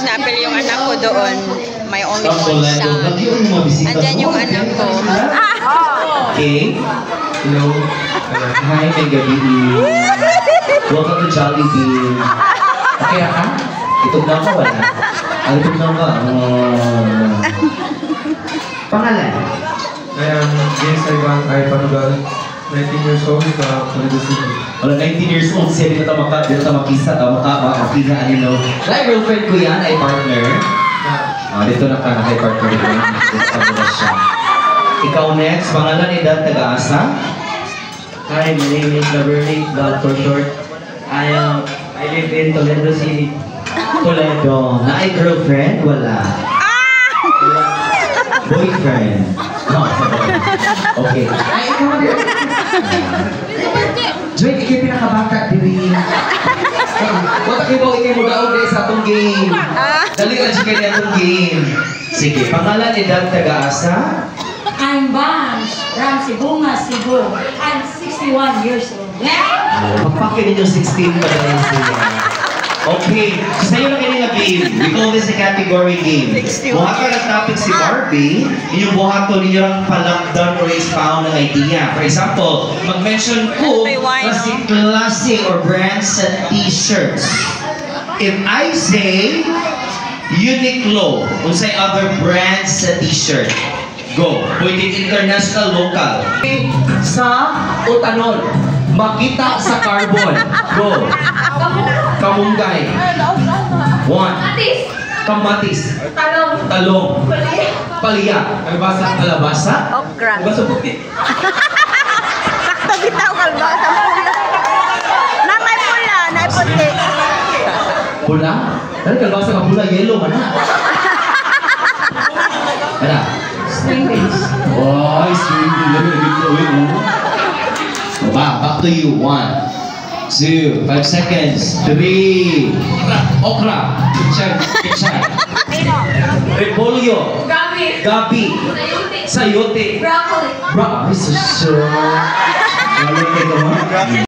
Snapple yung anak ko doon. May only one son. Andyan yung anak ko. Okay. Hello. Hi, may gabi. Welcome to Jollibee. Okay ka? Itugnaw ka wala? Itugnaw ka? Pangalan? I am James Ivan ay Panugal, 19 years old, Pulido City. Wala, 19 years old siya, dito makisa, makakiha, ano. Ay, girlfriend ko yan, ay partner. Dito na ka, kay partner ko. Dito siya. Ikaw next, pangalan, edad, taga-asa? Hi, my name is Gabriel, but for short, I live in Toledo City. Toledo. Na ay girlfriend? Wala. Boyfriend. No, okay. Ay, ikaw na. Joy, ikaw pinakabata, diri. Wala kayo ikaw mo daw guys sa atong game. Dali lang siya kayo atong game. Sige, pangalan, edad, taga-asa? I'm Bansh from Sibunga, Cebu. I'm 61 years old. Magpakin ninyo 16 pa dahil siya. Okay, so sa'yo lang kayo game. We call this a category game. Buhaton ang topic si Barbie, inyong buhaton ninyo lang palakdan or expound ng idea. For example, mag-mention ko klase or brands sa t-shirts. If I say Uniqlo, kung say other brands sa t-shirt, go. Pwede international, local. Sa utanol, makita sa carbon. Go. Kamunggay. 1. Kamatis. Talong. Palya. Kalabasa. Kalabasa. Okra. Kalabasa puti. Sakto bitaw kalbasa. Na may pula, na puti. Pula? Dahil kalabasa ka pula, yellow man na. Ano? String beans. Oh, string beans. Back to you. 1, 2, 5 seconds. 3. Okra. Kitchay. Repolyo. Gabi. Sayote. Broccoli. Broccoli. Ay, susyo. Lalo kayo naman.